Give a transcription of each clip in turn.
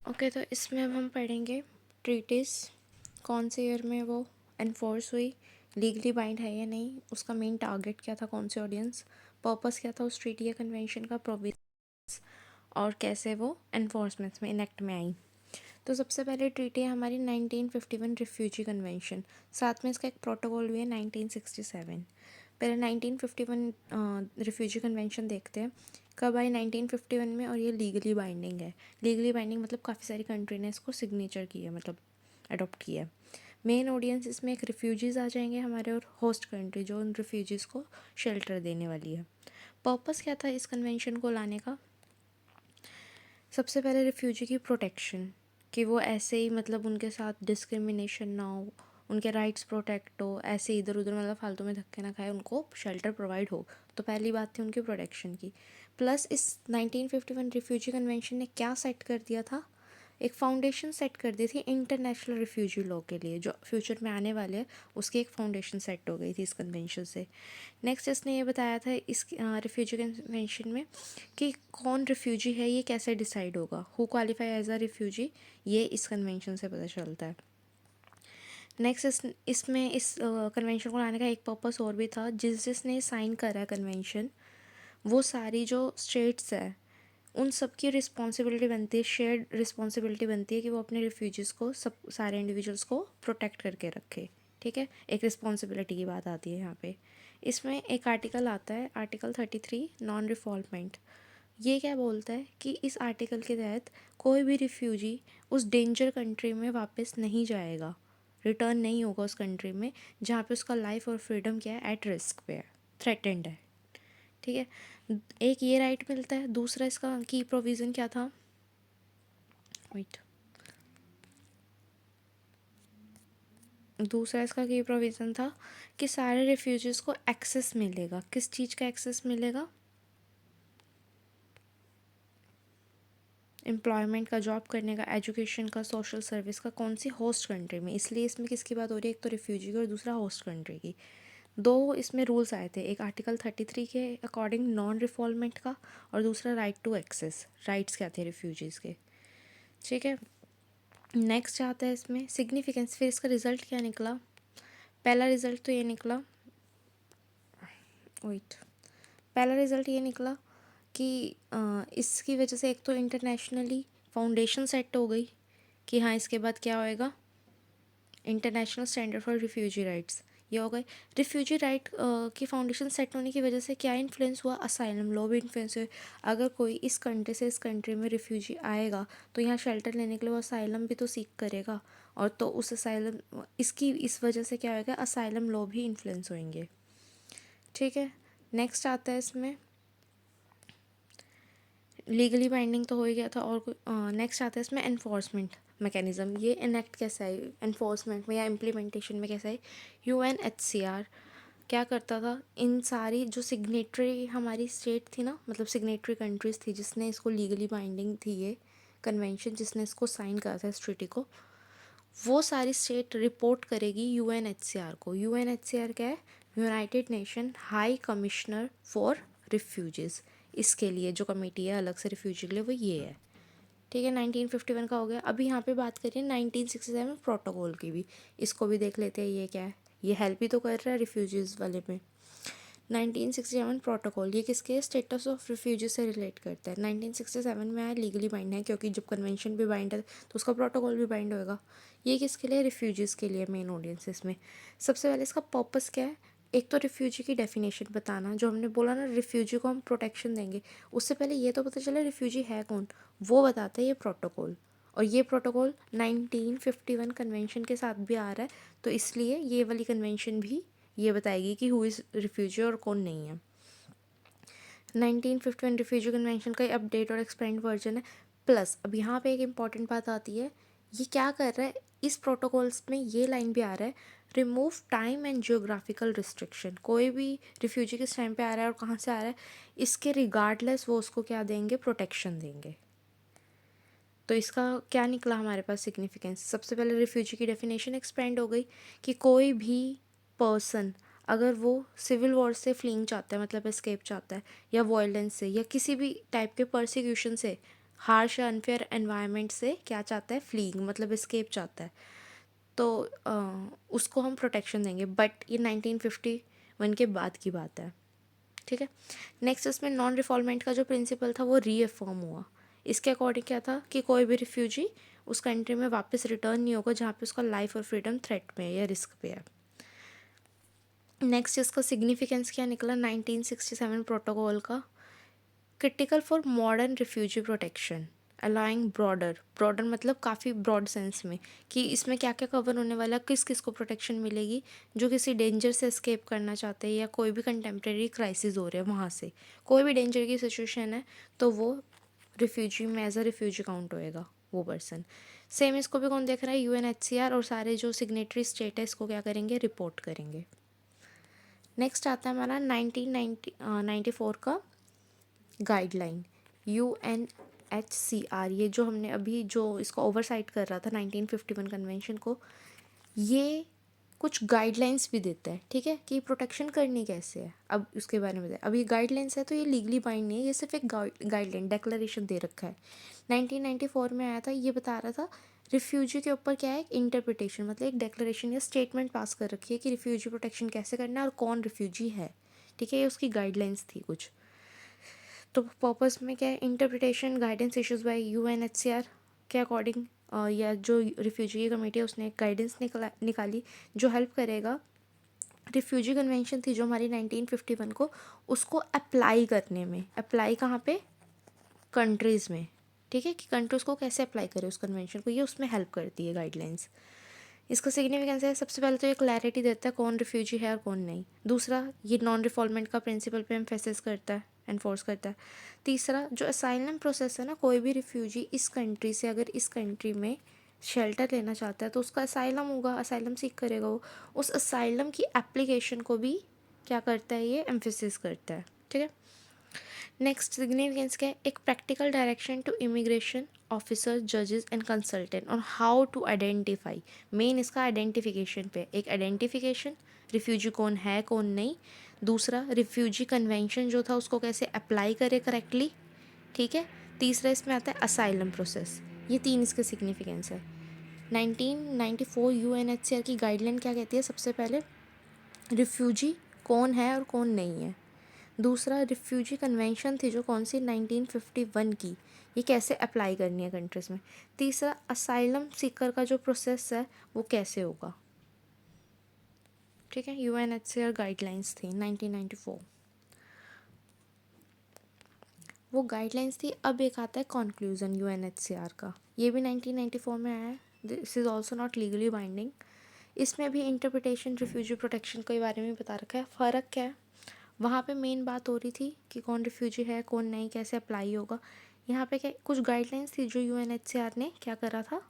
Okay, तो इसमें अब हम पढ़ेंगे ट्रीटिस कौन से ईयर में वो एनफोर्स हुई, लीगली बाइंड है या नहीं, उसका मेन टारगेट क्या था, कौन सी ऑडियंस, पर्पस क्या था उस ट्रीटी या कन्वेंशन का, प्रोविजंस, और कैसे वो एनफोर्समेंट में इनेक्ट में आई। तो सबसे पहले ट्रीटी है हमारी 1951 रिफ्यूजी कन्वेंशन, साथ में इसका एक प्रोटोकॉल भी है 1967। पहले 1951 रिफ्यूजी कन्वेंशन देखते हैं कब आई, 1951 में, और ये लीगली बाइंडिंग है। लीगली बाइंडिंग मतलब काफ़ी सारी कंट्री ने इसको सिग्नेचर किया, मतलब अडोप्ट किया है। मेन ऑडियंस इसमें एक रिफ्यूजीज़ आ जाएंगे हमारे, और होस्ट कंट्री जो उन रिफ्यूजीज़ को शेल्टर देने वाली है। पर्पस क्या था इस कन्वेंशन को लाने का? सबसे पहले रिफ्यूजी की प्रोटेक्शन, कि वो ऐसे ही मतलब उनके साथ डिस्क्रिमिनेशन ना हो, उनके राइट्स प्रोटेक्ट हो, ऐसे इधर उधर मतलब फालतू में धक्के ना खाए, उनको शेल्टर प्रोवाइड हो। तो पहली बात थी उनकी प्रोटेक्शन की। प्लस इस 1951 रिफ्यूजी कन्वेंशन ने क्या सेट कर दिया था, एक फाउंडेशन सेट कर दी थी इंटरनेशनल रिफ्यूजी लॉ के लिए, जो फ्यूचर में आने वाले हैं उसकी एक फाउंडेशन सेट हो गई थी इस कन्वेंशन से। नेक्स्ट इसने ये बताया था इस रिफ्यूजी कन्वेंशन में कि कौन रिफ्यूजी है ये कैसे डिसाइड होगा, who qualify as a refugee, ये इस कन्वेंशन से पता चलता है। नेक्स्ट इसमें इस कन्वेंशन को लाने का एक पर्पस और भी था, जिसने साइन करा है कन्वेंशन, वो सारी जो स्टेट्स है उन सब की रिस्पॉन्सिबिलिटी बनती है, शेयर्ड रिस्पॉन्सिबिलिटी बनती है कि वो अपने रिफ्यूजीज़ को, सब सारे इंडिविजुअल्स को प्रोटेक्ट करके रखे। ठीक है, एक रिस्पॉन्सिबिलिटी की बात आती है यहाँ पे। इसमें एक आर्टिकल आता है, आर्टिकल 33 नॉन रिफॉल्वमेंट। ये क्या बोलता है कि इस आर्टिकल के तहत कोई भी रिफ्यूजी उस डेंजर कंट्री में वापस नहीं जाएगा, रिटर्न नहीं होगा उस कंट्री में जहाँ पे उसका लाइफ और फ्रीडम क्या है, एट रिस्क पे है, थ्रेटेंड है। ठीक है, एक ये राइट मिलता है। दूसरा इसका की प्रोविज़न क्या था, वेट, दूसरा इसका की प्रोविज़न था कि सारे रिफ्यूजीज़ को एक्सेस मिलेगा। किस चीज़ का एक्सेस मिलेगा? एम्प्लॉयमेंट का, जॉब करने का, एजुकेशन का, सोशल सर्विस का, कौन सी, होस्ट कंट्री में। इसलिए इसमें किसकी बात हो रही है, एक तो रिफ्यूजी की और दूसरा होस्ट कंट्री की। दो इसमें रूल्स आए थे, एक आर्टिकल 33 के अकॉर्डिंग नॉन रिफॉल्वमेंट का, और दूसरा राइट टू एक्सेस, राइट्स क्या थे रिफ्यूजीज़ के। ठीक है, नेक्स्ट आता है इसमें सिग्निफिकेंस। फिर इसका रिज़ल्ट क्या निकला? पहला रिज़ल्ट तो ये निकला, वेट, पहला रिज़ल्ट ये निकला कि इसकी वजह से एक तो इंटरनेशनली फाउंडेशन सेट हो गई कि हाँ इसके बाद क्या होएगा, international standard for refugee rights, ये हो गए। रिफ्यूजी राइट की फाउंडेशन सेट होने की वजह से क्या इन्फ्लुएंस हुआ, असाइलम लॉ भी इन्फ्लुएंस हुए। अगर कोई इस कंट्री से इस कंट्री में रिफ्यूजी आएगा तो यहाँ शेल्टर लेने के लिए वो असाइलम भी तो सीख करेगा, और तो उस असाइलम, इसकी इस वजह से क्या होएगा, असाइलम लॉ भी इन्फ्लुएंस होंगे। ठीक है, नेक्स्ट आता है इसमें लीगली बाइंडिंग तो हो ही गया था, और नेक्स्ट आता है इसमें एनफोर्समेंट मैकेनिज्म। ये इनेक्ट कैसे आई एनफोर्समेंट में या इम्प्लीमेंटेशन में, कैसे आई? यूएनएचसीआर क्या करता था, इन सारी जो सिग्नेटरी हमारी स्टेट थी ना, मतलब सिग्नेटरी कंट्रीज़ थी जिसने इसको लीगली बाइंडिंग थी ये कन्वेंशन, जिसने इसको साइन करा था इस ट्रीटी को, वो सारी स्टेट रिपोर्ट करेगी यूएनएचसीआर को। यूएनएचसीआर क्या है? United nation high commissioner for refugees. इसके लिए जो कमेटी है अलग से रिफ्यूजी के लिए, वो ये है। ठीक है, 1951 का हो गया। अभी यहाँ पे बात करिए 1967 प्रोटोकॉल की भी, इसको भी देख लेते हैं ये क्या है। ये हेल्प ही तो कर रहा है रिफ्यूजीज़ वाले में। 1967 प्रोटोकॉल, ये किसके स्टेटस ऑफ रिफ्यूजी से रिलेट करता है। 1967 में आया, लीगली बाइंड है क्योंकि जब कन्वेंशन भी बाइंड है तो उसका प्रोटोकॉल भी बाइंड होएगा। ये किसके लिए? रिफ्यूजीज़ के लिए मेन ऑडियंस इसमें। सबसे पहले इसका पर्पस क्या है? एक तो रिफ्यूजी की डेफिनेशन बताना, जो हमने बोला ना रिफ्यूजी को हम प्रोटेक्शन देंगे, उससे पहले ये तो पता चले रिफ्यूजी है कौन, वो बताता है ये प्रोटोकॉल। और ये प्रोटोकॉल 1951 कन्वेंशन के साथ भी आ रहा है, तो इसलिए ये वाली कन्वेंशन भी ये बताएगी कि हु इज़ रिफ्यूजी और कौन नहीं है। 1951 रिफ्यूजी कन्वेंशन का अपडेट और एक्सपेंड वर्जन है। प्लस अब यहाँ पे एक इम्पॉर्टेंट बात आती है, ये क्या कर रहा है, इस प्रोटोकॉल्स में ये लाइन भी आ रहा है, remove time and geographical restriction. कोई भी रिफ्यूजी किस टाइम पे आ रहा है और कहाँ से आ रहा है, इसके रिगार्डलेस वो उसको क्या देंगे, प्रोटेक्शन देंगे। तो इसका क्या निकला हमारे पास सिग्निफिकेंस? सबसे पहले रिफ्यूजी की डेफिनेशन एक्सपेंड हो गई कि कोई भी पर्सन अगर वो सिविल वॉर से फ्लीइंग चाहता है, मतलब एस्केप चाहता है, या वायलेंस से, या किसी भी टाइप के परसिक्यूशन से हार्श या अनफेयर एनवायरनमेंट से क्या चाहता है, फ्लीइंग मतलब एस्केप चाहता है, तो उसको हम प्रोटेक्शन देंगे। बट ये 1951 के बाद की बात है, ठीक है। नेक्स्ट इसमें नॉन रिफॉल्वमेंट का जो प्रिंसिपल था वो रीअफर्म हुआ। इसके अकॉर्डिंग क्या था कि कोई भी रिफ्यूजी उस कंट्री में वापस रिटर्न नहीं होगा जहाँ पे उसका लाइफ और फ्रीडम थ्रेट में है या रिस्क पे है। नेक्स्ट इसका सिग्निफिकेंस क्या निकला 1967 प्रोटोकॉल का, critical for modern refugee protection, allowing broader मतलब काफ़ी ब्रॉड सेंस में कि इसमें क्या क्या कवर होने वाला, किस किस को प्रोटेक्शन मिलेगी, जो किसी डेंजर से एस्केप करना चाहते हैं या कोई भी कंटेम्प्रेरी क्राइसिस हो रहा है वहाँ से, कोई भी डेंजर की सिचुएशन है तो वो रिफ्यूजी में एज अ रिफ्यूजी काउंट होएगा वो पर्सन। सेम इसको भी कौन देख रहा है, UNHCR और सारे जो सिग्नेटरी स्टेट है इसको क्या करेंगे, रिपोर्ट करेंगे। नेक्स्ट आता है हमारा 1994 का गाइडलाइन, UNHCR, ये जो हमने अभी जो इसको ओवरसाइट कर रहा था 1951 कन्वेंशन को, ये कुछ गाइडलाइंस भी देता है, ठीक है, कि प्रोटेक्शन करनी कैसे है। अब उसके बारे में अब ये गाइडलाइंस है तो ये लीगली बाइंड नहीं है, ये सिर्फ एक गाइडलाइन डेक्लेरेशन दे रखा है। 1994 में आया था, ये बता रहा था रिफ्यूजी के ऊपर क्या है, एक इंटरप्रिटेशन मतलब एक डेक्लेरेशन या स्टेटमेंट पास कर रखी है कि रिफ्यूजी प्रोटेक्शन कैसे करना है और कौन रिफ्यूजी है, ठीक है, ये उसकी गाइडलाइंस थी कुछ। तो पर्पस में क्या है, interpretation guidance issues by UNHCR के अकॉर्डिंग, या जो रिफ्यूजी की कमेटी है उसने एक गाइडेंस निकाली जो हेल्प करेगा रिफ्यूजी कन्वेंशन थी जो हमारी 1951 को, उसको अप्लाई करने में। अप्लाई कहाँ पे, कंट्रीज़ में, ठीक है, कि कंट्रीज़ को कैसे अप्लाई करें उस कन्वेंशन को, ये उसमें हेल्प करती है गाइडलाइंस। इसका सिग्निफिकेंस है, सबसे पहले तो ये क्लैरिटी देता है कौन रिफ्यूजी है और कौन नहीं। दूसरा, ये नॉन रिफॉल्वमेंट का प्रिंसिपल पे एम्फेसिस करता है, एनफोर्स करता है। तीसरा, जो असाइलम प्रोसेस है ना, कोई भी रिफ्यूजी इस कंट्री से अगर इस कंट्री में शेल्टर लेना चाहता है तो उसका असाइलम होगा, असाइलम सीख करेगा वो, उस असाइलम की एप्लीकेशन को भी क्या करता है, ये एम्फेसिस करता है, ठीक है। नेक्स्ट सिग्निफिकेंस क्या है, एक practical direction to immigration officer, जजेस and consultant on how to identify. Main इसका आइडेंटिफिकेशन पे, एक आइडेंटिफिकेशन रिफ्यूजी कौन है कौन नहीं। दूसरा, रिफ्यूजी कन्वेंशन जो था उसको कैसे अप्लाई करे करेक्टली, ठीक है। तीसरा इसमें आता है असाइलम प्रोसेस। ये तीन इसके सिग्निफिकेंस है। 1994 UNHCR की गाइडलाइन क्या कहती है, सबसे पहले रिफ्यूजी कौन है और कौन नहीं है। दूसरा, रिफ्यूजी कन्वेंशन थी जो कौन सी 1951 की, ये कैसे अप्लाई करनी है कंट्रीज़ में। तीसरा, असाइलम सीकर का जो प्रोसेस है वो कैसे होगा, ठीक है। UNHCR गाइडलाइंस थी 1994, वो गाइडलाइंस थी। अब एक आता है कॉन्क्लूज़न UNHCR का, ये भी 1994 में आया है। This is also not legally binding. इसमें भी इंटरप्रिटेशन रिफ्यूजी प्रोटेक्शन के बारे में बता रखा है। फ़र्क क्या है, वहाँ पे मेन बात हो रही थी कि कौन रिफ्यूजी है कौन नहीं, कैसे अप्लाई होगा। यहाँ पे क्या कुछ गाइडलाइंस थी जो UNHCR ने क्या करा था,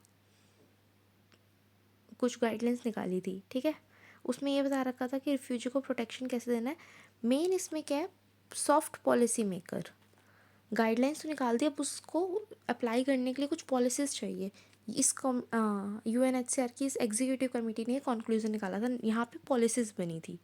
कुछ गाइडलाइंस निकाली थी, ठीक है। उसमें ये बता रखा था कि रिफ्यूजी को प्रोटेक्शन कैसे देना है। मेन इसमें क्या है, सॉफ्ट पॉलिसी मेकर गाइडलाइंस तो निकाल दी, अब उसको अप्लाई करने के लिए कुछ पॉलिसीज़ चाहिए। इस UNHCR की इस एग्जीक्यूटिव कमेटी ने कॉन्क्लूज़न निकाला था, यहाँ पे पॉलिसीज़ बनी थी,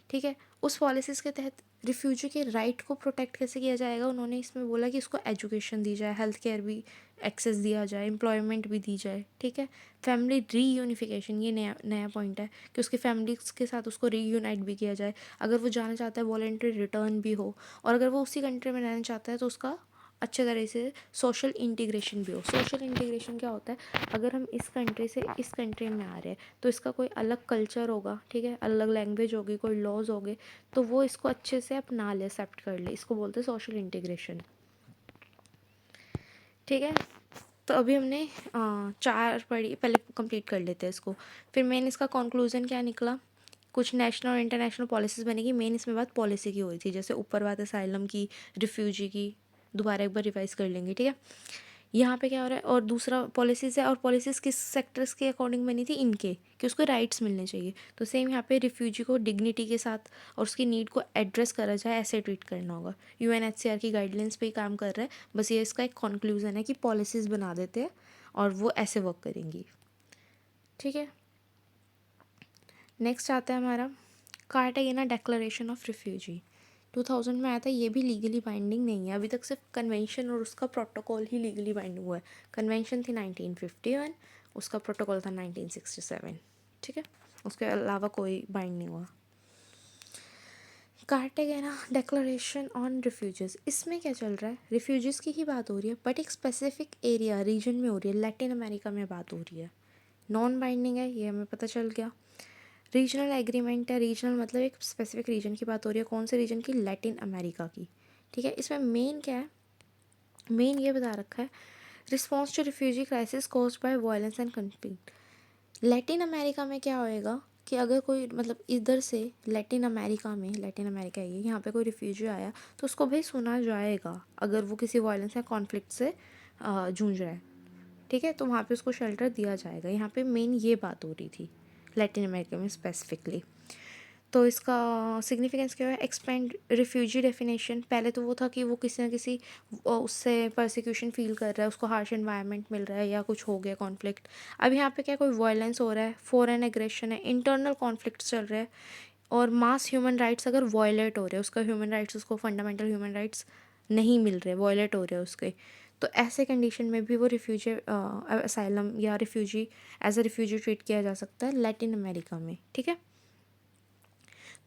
ठीक है। उस पॉलिसीज़ के तहत रिफ्यूजी के राइट को प्रोटेक्ट कैसे किया जाएगा, उन्होंने इसमें बोला कि इसको एजुकेशन दी जाए, हेल्थ केयर भी एक्सेस दिया जाए, एम्प्लॉयमेंट भी दी जाए, ठीक है। फैमिली रीयूनिफिकेशन, ये नया नया पॉइंट है कि उसकी फैमिली के साथ उसको रीयूनाइट भी किया जाए। अगर वो जाना चाहता है वॉलेंट्री रिटर्न भी हो, और अगर वो उसी कंट्री में रहना चाहता है तो उसका अच्छे तरह से सोशल इंटीग्रेशन भी हो। सोशल इंटीग्रेशन क्या होता है, अगर हम इस कंट्री से इस कंट्री में आ रहे हैं तो इसका कोई अलग कल्चर होगा, ठीक है, अलग लैंग्वेज होगी, कोई लॉज होंगे, तो वो इसको अच्छे से अपना ले, एक्सेप्ट कर ले, इसको बोलते हैं सोशल इंटीग्रेशन, ठीक है। तो अभी हमने चार पढ़ी, पहले कंप्लीट कर लेते हैं इसको, फिर मेन इसका कंक्लूजन क्या निकला। कुछ नेशनल और इंटरनेशनल पॉलिसीज़ बनेगी। मेन इसमें बात पॉलिसी की हुई थी, जैसे ऊपर बात असाइलम की, रिफ्यूजी की, दोबारा एक बार रिवाइज कर लेंगे, ठीक है। यहाँ पे क्या हो रहा है, और दूसरा पॉलिसीज़ है, और पॉलिसीज़ किस सेक्टर्स के अकॉर्डिंग बनी थी, इनके, कि उसको राइट्स मिलने चाहिए। तो सेम यहाँ पे रिफ्यूजी को डिग्निटी के साथ और उसकी नीड को एड्रेस करा जाए, ऐसे ट्रीट करना होगा। UNHCR की गाइडलाइंस पे ही काम कर रहा है, बस ये इसका एक कंक्लूजन है कि पॉलिसीज़ बना देते हैं और वो ऐसे वर्क करेंगी, ठीक है। नेक्स्ट आता है हमारा कार्टागेना डिक्लेरेशन ऑफ रिफ्यूजी। 2000 में आया था, ये भी लीगली बाइंडिंग नहीं है, अभी तक सिर्फ कन्वेंशन और उसका प्रोटोकॉल ही लीगली बाइंडिंग हुआ है। कन्वेंशन थी 1951, उसका प्रोटोकॉल था 1967, ठीक है, उसके अलावा कोई बाइंड नहीं हुआ। कार्टेगेना डिक्लेरेशन ऑन रिफ्यूजीज, इसमें क्या चल रहा है, रिफ्यूजीज़ की ही बात हो रही है, बट एक स्पेसिफिक एरिया रीजन में हो रही है, लैटिन अमेरिका में बात हो रही है। नॉन बाइंडिंग है, ये हमें पता चल गया। रीजनल एग्रीमेंट है, रीजनल मतलब एक स्पेसिफिक रीजन की बात हो रही है, कौन से रीजन की, लैटिन अमेरिका की, ठीक है। इसमें मेन क्या है, मेन ये बता रखा है, response to refugee crisis caused by violence and conflict. Latin America में क्या होएगा कि अगर कोई मतलब इधर से लैटिन अमेरिका में, लैटिन अमेरिका है ये, यहाँ पे कोई रिफ्यूजी आया तो उसको भाई सुना जाएगा अगर वो किसी वायलेंस या कॉन्फ्लिक्ट से जूझ रहा है, ठीक है, तो वहाँ पे उसको शेल्टर दिया जाएगा। यहाँ पे मेन ये बात हो रही थी लैटिन अमेरिका में स्पेसिफिकली। तो इसका सिग्निफिकेंस क्या है, एक्सपेंड रिफ्यूजी डेफिनेशन। पहले तो वो था कि वो किसी ना किसी उससे परसिक्यूशन फील कर रहा है, उसको हार्श एनवायरनमेंट मिल रहा है या कुछ हो गया कॉन्फ्लिक्ट। अब यहाँ पे क्या, कोई वायलेंस हो रहा है, फॉरेन एग्रेशन है, इंटरनल कॉन्फ्लिक्ट चल रहे हैं और मास ह्यूमन राइट्स अगर वॉयलेट हो रहे हैं, उसका ह्यूमन राइट्स, उसको फंडामेंटल ह्यूमन राइट्स नहीं मिल रहे, वॉयलेट हो रहे हैं उसके, तो ऐसे कंडीशन में भी वो रिफ्यूजी असाइलम या refugee as a refugee treat किया जा सकता है लैटिन अमेरिका में, ठीक है।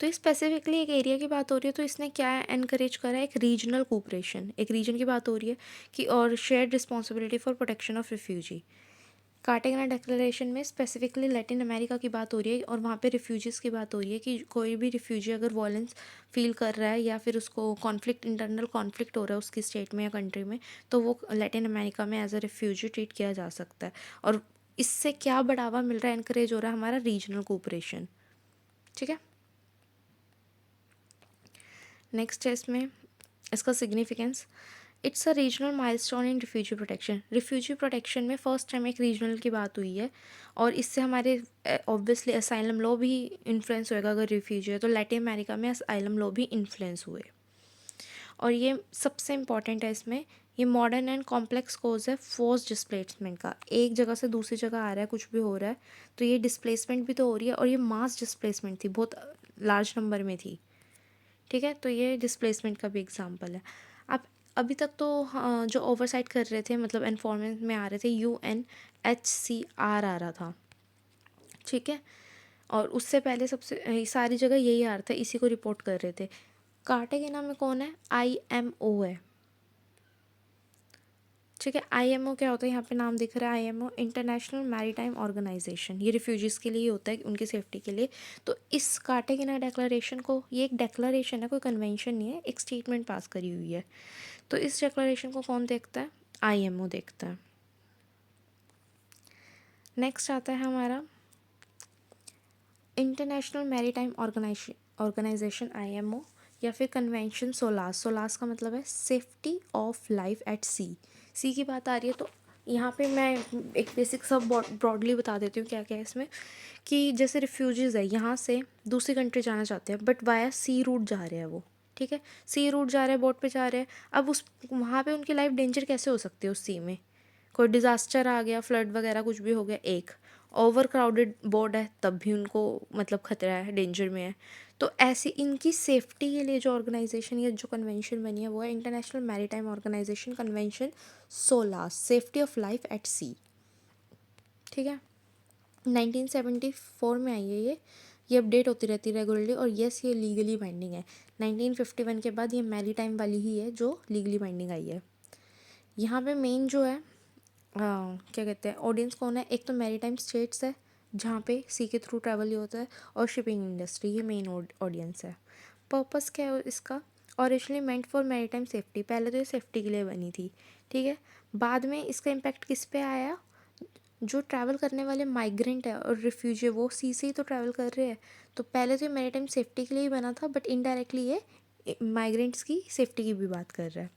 तो ये स्पेसिफिकली एक एरिया की बात हो रही है, तो इसने क्या एनकरेज करा है, एक रीजनल कोऑपरेशन, एक रीजन की बात हो रही है कि, और shared responsibility for protection of refugee. Cartagena declaration में स्पेसिफिकली लैटिन अमेरिका की बात हो रही है और वहाँ पे रिफ्यूजीज़ की बात हो रही है कि कोई भी रिफ्यूजी अगर वॉयलेंस फील कर रहा है या फिर उसको कॉन्फ्लिक्ट, इंटरनल कॉन्फ्लिक्ट हो रहा है उसकी स्टेट में या कंट्री में, तो वो लैटिन अमेरिका में एज अ रिफ्यूजी ट्रीट किया जा सकता है। और इससे क्या बढ़ावा मिल रहा है, एनकरेज हो रहा है हमारा रीजनल कोऑपरेशन, ठीक है। नेक्स्ट है इसमें इसका significance, it's a regional milestone in refugee protection. Refugee protection में फर्स्ट टाइम एक रीजनल की बात हुई है और इससे हमारे ऑब्वियसली असाइलम लॉ भी इन्फ्लुएंस होएगा, अगर रिफ्यूजी है तो लैटिन अमेरिका में असाइलम लॉ भी इन्फ्लुएंस हुए। और ये सबसे इम्पॉर्टेंट है इसमें, ये मॉडर्न एंड कॉम्प्लेक्स कोज है फोर्स डिस्प्लेसमेंट का, एक जगह से दूसरी जगह आ रहा है, कुछ भी हो रहा है तो ये डिस्प्लेसमेंट भी तो हो रही है, और ये मास डिस्प्लेसमेंट थी, बहुत लार्ज नंबर में थी, ठीक है। तो ये डिस्प्लेसमेंट का भी एग्जांपल है। अब अभी तक तो हाँ, जो ओवरसाइट कर रहे थे मतलब एनफोर्समेंट में आ रहे थे, UNHCR आ रहा था, ठीक है। और उससे पहले सबसे सारी जगह यही आ रहा था, इसी को रिपोर्ट कर रहे थे। कार्टेगेना में कौन है, IMO है, ठीक है। IMO क्या होता है, यहाँ पे नाम दिख रहा है IMO, इंटरनेशनल मैरीटाइम ऑर्गेनाइजेशन, ये रिफ्यूजीज़ के लिए ही होता है, उनकी सेफ्टी के लिए। तो इस कार्टेगेना डेक्लरेशन को, ये एक डेक्लरेशन है, कोई कन्वेंशन नहीं है, एक स्टेटमेंट पास करी हुई है। तो इस डिक्लेरेशन को कौन देखता है, IMO देखता है। नेक्स्ट आता है हमारा इंटरनेशनल मैरीटाइम ऑर्गेनाइजेशन IMO, या फिर कन्वेंशन सोलास। सोलास का मतलब है सेफ्टी ऑफ लाइफ एट सी। सी की बात आ रही है तो यहाँ पे मैं एक बेसिक सब ब्रॉडली बता देती हूँ क्या क्या है इसमें, कि जैसे रिफ्यूजीज़ है, यहाँ से दूसरी कंट्री जाना चाहते हैं बट वाया सी रूट जा रहे हैं वो, ठीक है, सी रूट जा रहे हैं, बोट पे जा रहे हैं। अब उस वहाँ पे उनकी लाइफ डेंजर कैसे हो सकती है उस सी में, कोई डिज़ास्टर आ गया, फ्लड वगैरह कुछ भी हो गया, एक ओवर क्राउडेड बोर्ड है तब भी उनको मतलब खतरा है, डेंजर में है। तो ऐसी इनकी सेफ्टी के लिए जो ऑर्गेनाइजेशन या जो कन्वेंशन बनी है वो है international maritime organization convention SOLAS, safety of life at sea, ठीक है। 1974 में आई है ये अपडेट होती रहती है रेगुलरली, और यस ये लीगली बाइंडिंग है। 1951 के बाद ये मैरीटाइम वाली ही है जो लीगली बाइंडिंग आई है। यहाँ पे मेन जो है क्या कहते हैं ऑडियंस कौन है, एक तो मैरीटाइम स्टेट्स है जहाँ पे सी के थ्रू ट्रैवल ही होता है, और शिपिंग इंडस्ट्री, ये मेन ऑडियंस है। पर्पस क्या है इसका, originally meant for maritime safety, पहले तो ये सेफ्टी के लिए बनी थी, ठीक है। बाद में इसका इम्पैक्ट किस पे आया, जो ट्रैवल करने वाले माइग्रेंट है और रिफ्यूजी वो सी से ही तो ट्रैवल कर रहे हैं, तो पहले तो ये मैरीटाइम सेफ्टी के लिए ही बना था, बट इनडायरेक्टली ये माइग्रेंट्स की सेफ्टी की भी बात कर रहा है।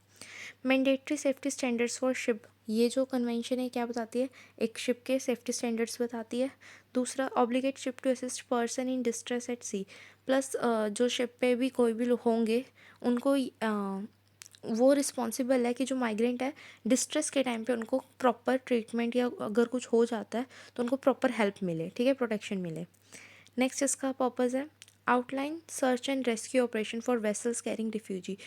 Mandatory safety standards for ship, ये जो कन्वेंशन है क्या बताती है, एक शिप के सेफ्टी स्टैंडर्ड्स बताती है। दूसरा obligate ship to assist person in distress at sea, plus जो शिप पे भी कोई भी लोग होंगे उनको वो रिस्पॉन्सिबल है कि जो माइग्रेंट है डिस्ट्रेस के टाइम पे उनको प्रॉपर ट्रीटमेंट, या अगर कुछ हो जाता है तो उनको प्रॉपर हेल्प मिले, ठीक है, प्रोटेक्शन मिले। नेक्स्ट इसका पर्पज़ है outline search and rescue operation for vessels carrying refugee,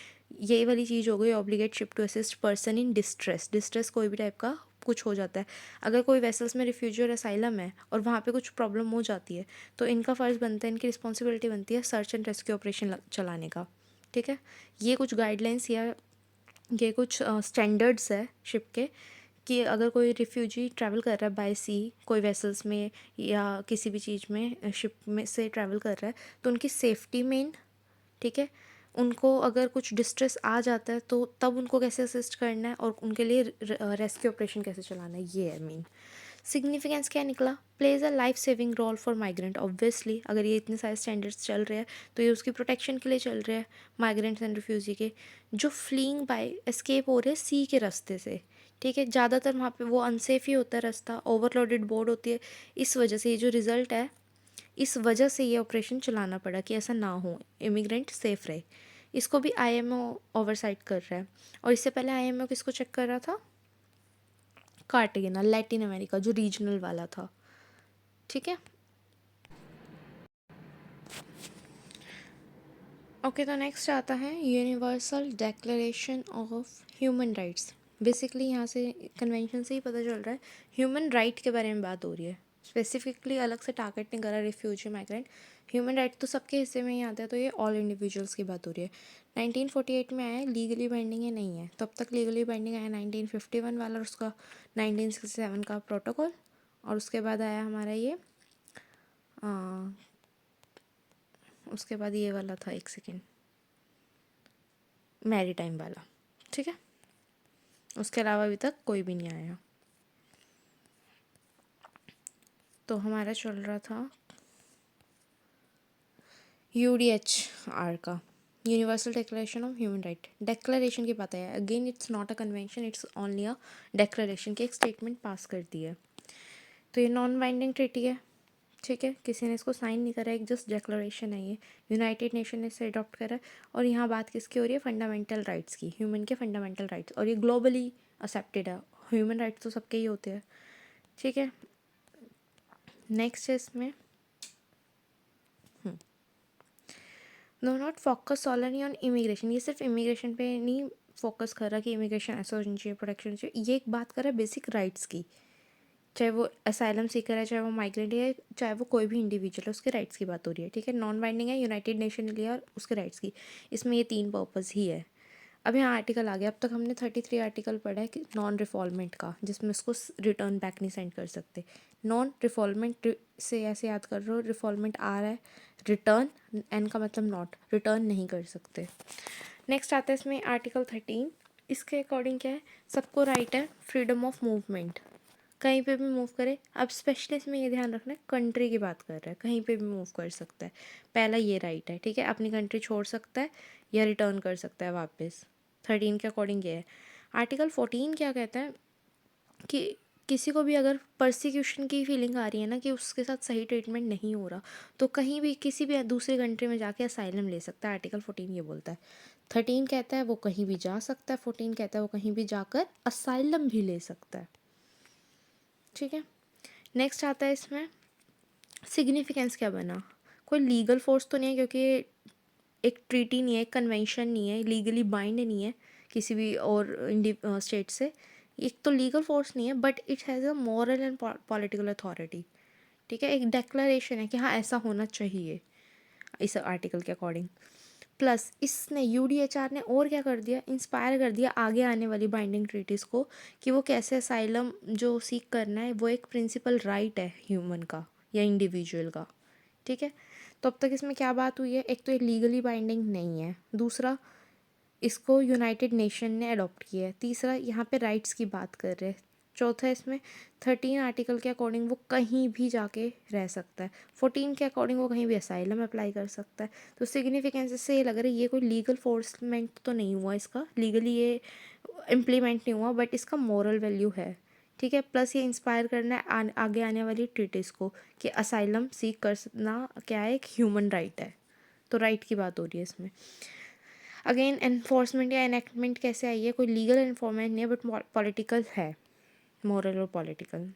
ये वाली चीज़ हो गई। Obligate ship to assist person in distress, distress कोई भी टाइप का कुछ हो जाता है, अगर कोई वेसल्स में रिफ्यूजी और असाइलम है और वहाँ पे कुछ प्रॉब्लम हो जाती है तो इनका फ़र्ज़ बनता है, इनकी रिस्पॉन्सिबिलिटी बनती है सर्च एंड रेस्क्यू ऑपरेशन चलाने का। ठीक है, ये कुछ गाइडलाइंस या ये कुछ स्टैंडर्ड्स है शिप के, कि अगर कोई रिफ्यूजी ट्रैवल कर रहा है बाय सी, कोई वेसल्स में या किसी भी चीज़ में शिप में से ट्रैवल कर रहा है तो उनकी सेफ्टी मेन। ठीक है, उनको अगर कुछ डिस्ट्रेस आ जाता है तो तब उनको कैसे असिस्ट करना है और उनके लिए रेस्क्यू ऑपरेशन कैसे चलाना है, ये है मेन। सिग्निफिकेंस क्या निकला, pledge a life saving role for migrant. Obviously अगर ये इतने सारे स्टैंडर्ड्स चल रहे हैं तो ये उसकी प्रोटेक्शन के लिए चल रहे हैं, माइग्रेंट्स एंड रिफ्यूजी के जो फ्लीइंग बाय एस्केप हो रहे हैं सी के रास्ते से। ठीक है, ज़्यादातर वहाँ पे वो अनसेफ ही होता है रास्ता, ओवरलोडेड बोर्ड होती है, इस वजह से ये जो रिज़ल्ट है, इस वजह से ये ऑपरेशन चलाना पड़ा कि ऐसा ना हो, इमिग्रेंट सेफ रहे। इसको भी आईएमओ ओवरसाइट कर रहा है, और इससे पहले आईएमओ किसको चेक कर रहा था, कार्टेगिना, लैटिन अमेरिका जो रीजनल वाला था। ठीक है, ओके तो नेक्स्ट आता है universal declaration of human rights. Basically यहाँ से कन्वेंशन से ही पता चल रहा है ह्यूमन राइट के बारे में बात हो रही है, स्पेसिफिकली अलग से टारगेट नहीं करा रिफ्यूजी माइग्रेंट। ह्यूमन राइट तो सबके हिस्से में ही आता है, तो ये ऑल इंडिविजुअल्स की बात हो रही है। 1948 में आया, लीगली बाइंडिंग है नहीं है, तब तक लीगली बाइंडिंग आया 1951 वाला और उसका 1967 का प्रोटोकॉल, और उसके बाद आया हमारा ये उसके बाद ये वाला था, एक सेकेंड, मैरी टाइम वाला। ठीक है, उसके अलावा अभी तक कोई भी नहीं आया। तो हमारा चल रहा था UDHR का, universal declaration of human right. Declaration की बात है, again it's not a convention, it's only a declaration की एक स्टेटमेंट पास कर दी है। तो ये नॉन बाइंडिंग ट्रीटी है। ठीक है, किसी ने इसको साइन नहीं करा, एक जस्ट डिक्लेरेशन है ये, यूनाइटेड नेशन ने इसे अडॉप्ट करा है। और यहाँ बात किसकी हो रही है, फंडामेंटल राइट्स की, ह्यूमन के फंडामेंटल राइट्स, और ये ग्लोबली एक्सेप्टेड है, ह्यूमन राइट्स तो सबके ही होते हैं। ठीक है, नेक्स्ट है इसमें नो नॉट फोकस ऑलनी ऑन इमिग्रेशन, ये सिर्फ इमिग्रेशन पे नहीं फोकस कर रहा कि इमिग्रेशन ऐसा होनी चाहिए, प्रोटेक्शन चाहिए, ये एक बात कर रहा है बेसिक राइट्स की, चाहे वो असाइलम सीकर है, चाहे वो माइग्रेंट है, चाहे वो कोई भी इंडिविजुअल है, उसके राइट्स की बात हो रही है। ठीक है, नॉन बाइंडिंग है, यूनाइटेड नेशन ने लिया और उसके राइट्स की, इसमें ये 3 पर्पज़ ही है। अब यहाँ आर्टिकल आ गया, अब तक हमने 33 आर्टिकल पढ़ा है कि नॉन रिफॉल्वमेंट का, जिसमें इसको रिटर्न बैक नहीं सेंड कर सकते। नॉन रिफॉल्वमेंट से ऐसे याद कर रहे हो, रिफॉल्वमेंट आ रहा है, रिटर्न, एन का मतलब नॉट, रिटर्न नहीं कर सकते। नेक्स्ट आता है इसमें आर्टिकल 13, इसके अकॉर्डिंग क्या है, सबको राइट है फ्रीडम ऑफ मूवमेंट, कहीं पे भी मूव करे। अब स्पेशली इसमें ये ध्यान रखना है, कंट्री की बात कर रहा है, कहीं पे भी मूव कर सकता है, पहला ये राइट है। ठीक है, अपनी कंट्री छोड़ सकता है या रिटर्न कर सकता है वापस, 13 के अकॉर्डिंग ये है। आर्टिकल 14 क्या कहता है कि किसी को भी अगर परसिक्यूशन की फीलिंग आ रही है ना, कि उसके साथ सही ट्रीटमेंट नहीं हो रहा, तो कहीं भी किसी भी दूसरी कंट्री में जाके असाइलम ले सकता है, आर्टिकल 14 ये बोलता है। 13 कहता है वो कहीं भी जा सकता है, 14 कहता है वो कहीं भी जाकर असाइलम भी ले सकता है। ठीक है, नेक्स्ट आता है इसमें सिग्निफिकेंस क्या बना, कोई लीगल फोर्स तो नहीं है, क्योंकि एक ट्रीटी नहीं है, एक कन्वेंशन नहीं है, लीगली बाइंड नहीं है किसी भी और स्टेट से, एक तो लीगल फोर्स नहीं है, but it has a moral and political authority. ठीक है, एक डेक्लरेशन है कि हाँ ऐसा होना चाहिए इस आर्टिकल के अकॉर्डिंग। प्लस इसने UDHR ने और क्या कर दिया, इंस्पायर कर दिया आगे आने वाली बाइंडिंग ट्रीटीज़ को, कि वो कैसे असाइलम जो सीख करना है वो एक प्रिंसिपल राइट है ह्यूमन का या इंडिविजुअल का। ठीक है, तो अब तक इसमें क्या बात हुई है, एक तो ये लीगली बाइंडिंग नहीं है, दूसरा इसको यूनाइटेड नेशन ने अडॉप्ट किया है, तीसरा यहाँ पे राइट्स की बात कर रहे हैं, चौथा इसमें 13 आर्टिकल के अकॉर्डिंग वो कहीं भी जाके रह सकता है, 14 के अकॉर्डिंग वो कहीं भी असाइलम अप्लाई कर सकता है। तो सिग्निफिकेंस से ये लग रहा है ये कोई लीगल फोर्समेंट तो नहीं हुआ इसका, लीगली ये इम्प्लीमेंट नहीं हुआ, बट इसका मॉरल वैल्यू है। ठीक है, प्लस ये इंस्पायर करना है आगे आने वाली ट्रीटीज़ को कि असाइलम सीख करना क्या है, एक ह्यूमन राइट है। तो राइट की बात हो रही है इसमें। अगेन एनफोर्समेंट या एनेक्टमेंट कैसे आई है, कोई लीगल इन्फॉर्मेंट नहीं है, बट पॉलिटिकल है, मॉरल और पॉलिटिकल।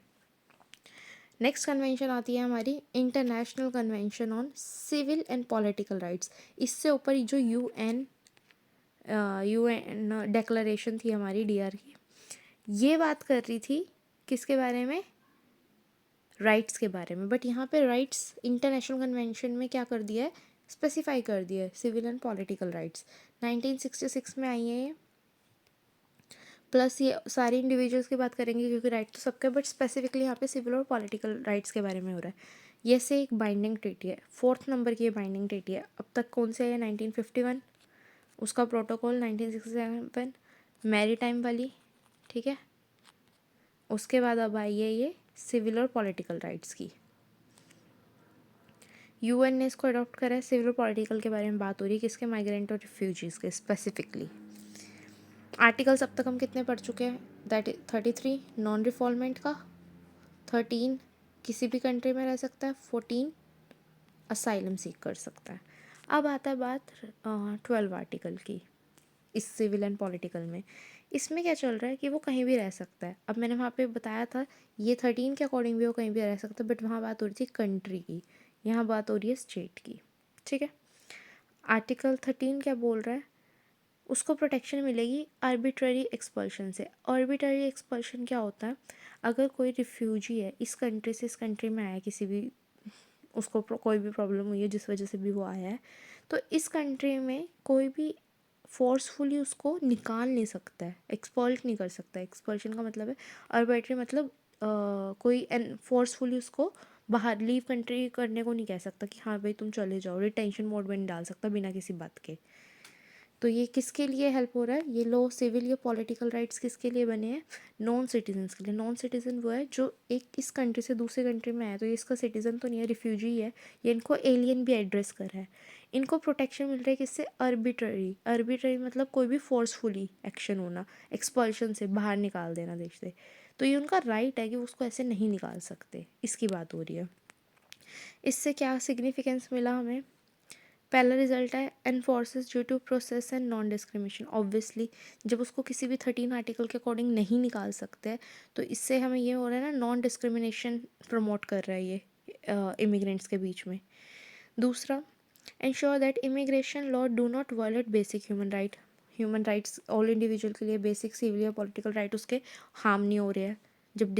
नेक्स्ट कन्वेंशन आती है हमारी international convention on civil and political rights. इससे ऊपर जो यूएन डेक्लरेशन थी हमारी डीआर की, ये बात कर रही थी किसके बारे में, राइट्स के बारे में। बट यहाँ पे राइट्स इंटरनेशनल कन्वेंशन में क्या कर दिया है, स्पेसिफाई कर दिया है, सिविल एंड पॉलिटिकल राइट्स 1966 में आई है ये। प्लस ये सारे इंडिविजुअल्स की बात करेंगे क्योंकि राइट तो सबका, बट स्पेसिफिकली यहाँ पे सिविल और पॉलिटिकल राइट्स के बारे में हो रहा है। ये से एक बाइंडिंग ट्रीटी है, 4th नंबर की ये बाइंडिंग ट्रीटी है। अब तक कौन से है, 1951, उसका प्रोटोकॉल 1967, मैरी टाइम वाली, ठीक है। उसके बाद अब आई है ये सिविल और पॉलिटिकल राइट्स की, यूएन ने इसको अडॉप्ट करा है। सिविल और पॉलिटिकल के बारे में बात हो रही है किसके, माइग्रेंट और रिफ्यूजीज़ के स्पेसिफिकली। आर्टिकल्स अब तक हम कितने पढ़ चुके हैं, दैट इज 33 नॉन रिफॉल्वमेंट का, 13 किसी भी कंट्री में रह सकता है, 14 असाइलम सीख कर सकता है। अब आता है बात 12 आर्टिकल की इस सिविल एंड पॉलिटिकल में। इसमें क्या चल रहा है कि वो कहीं भी रह सकता है। अब मैंने वहाँ पे बताया था ये 13 के अकॉर्डिंग भी वो कहीं भी रह सकता है, बट वहाँ बात हो रही थी कंट्री की, यहाँ बात हो रही है स्टेट की, ठीक है। आर्टिकल 13 क्या बोल रहा है, उसको प्रोटेक्शन मिलेगी आर्बिट्ररी एक्सपल्शन से। आर्बिट्ररी एक्सपल्शन क्या होता है, अगर कोई रिफ्यूजी है इस कंट्री से इस कंट्री में आया, किसी भी उसको कोई भी प्रॉब्लम हुई है जिस वजह से भी वो आया है, तो इस कंट्री में कोई भी फोर्सफुली उसको निकाल नहीं सकता है, एक्सपल्ट नहीं कर सकता है। एक्सपल्शन का मतलब है आर्बिट्ररी, मतलब कोई फोर्सफुली उसको बाहर लीव कंट्री करने को नहीं कह सकता कि हाँ भाई तुम चले जाओ, रिटेंशन मोड में नहीं डाल सकता बिना किसी बात के। तो ये किसके लिए हेल्प हो रहा है, ये लो सिविल या पॉलिटिकल राइट्स किसके लिए बने हैं, नॉन सिटीजन्स के लिए। नॉन सिटीजन वो है जो एक इस कंट्री से दूसरे कंट्री में आया, तो ये इसका सिटीजन तो नहीं है, रिफ्यूजी है, ये इनको एलियन भी एड्रेस कर रहा है। इनको प्रोटेक्शन मिल रहा है किससे, आर्बिट्ररी। आर्बिट्ररी मतलब कोई भी फोर्सफुली एक्शन होना, एक्सपल्शन से बाहर निकाल देना देश से, तो ये उनका राइट है कि उसको ऐसे नहीं निकाल सकते, इसकी बात हो रही है। इससे क्या सिग्निफिकेंस मिला हमें, पहला रिजल्ट है enforces due to process and non discrimination. Obviously जब उसको किसी भी 13 आर्टिकल के अकॉर्डिंग नहीं निकाल सकते, तो इससे हमें ये हो रहा है ना, नॉन डिस्क्रिमिनेशन प्रमोट कर रहा है ये इमिग्रेंट्स के बीच में। दूसरा, ensure that immigration law do not violate basic human rights, all individual के लिए बेसिक सिविल या पॉलिटिकल राइट उसके हार्म नहीं हो रहे हैं। जब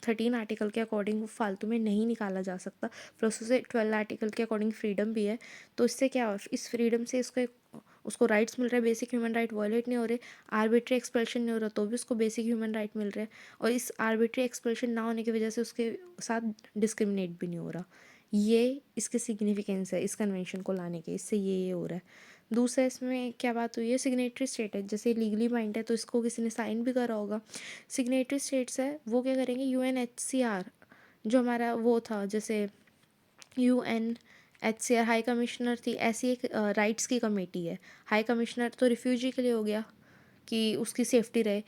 13 आर्टिकल के अकॉर्डिंग फालतू में नहीं निकाला जा सकता, प्लस उसे 12 आर्टिकल के अकॉर्डिंग फ्रीडम भी है, तो इससे क्या हो, इस फ्रीडम से उसको राइट्स मिल रहा है, बेसिक ह्यूमन राइट वायलेट नहीं हो रहे, आर्बिट्री एक्सप्रेशन नहीं हो रहा तो भी उसको बेसिक ह्यूमन राइट मिल रहा है, और इस आर्बिट्री एक्सप्रेशन ना होने की वजह से उसके साथ डिस्क्रिमिनेट भी नहीं हो रहा। ये इसके सिग्निफिकेंस है इस कन्वेंशन को लाने के, इससे ये हो रहा है। दूसरा इसमें क्या बात हुई है, सिग्नेटरी स्टेट है, जैसे लीगली बाइंड है तो इसको किसी ने साइन भी करा होगा। सिग्नेटरी स्टेट्स है वो क्या करेंगे, यूएनएचसीआर जो हमारा वो था, जैसे यूएनएचसीआर हाई कमिश्नर थी, ऐसी एक राइट्स की कमेटी है। हाई कमिश्नर तो रिफ्यूजी के लिए हो गया कि उसकी सेफ्टी रहे,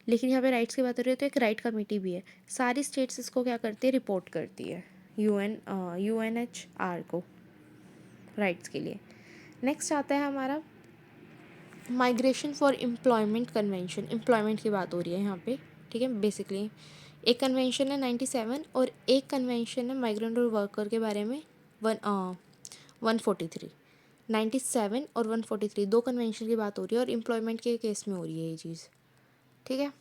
लेकिन यहाँ पे राइट्स की बात हो रही है तो एक राइट कमेटी भी है। सारी स्टेट्स इसको क्या करती है, रिपोर्ट करती है यूएनएचआर को राइट्स के लिए। नेक्स्ट आता है हमारा migration for employment convention. Employment की बात हो रही है यहाँ पे, ठीक है। बेसिकली एक कन्वेंशन है 97 और एक कन्वेंशन है माइग्रेंट और वर्कर के बारे में 143। 97 और 143 दो कन्वेंशन की बात हो रही है और एम्प्लॉयमेंट के केस में हो रही है ये चीज़, ठीक है।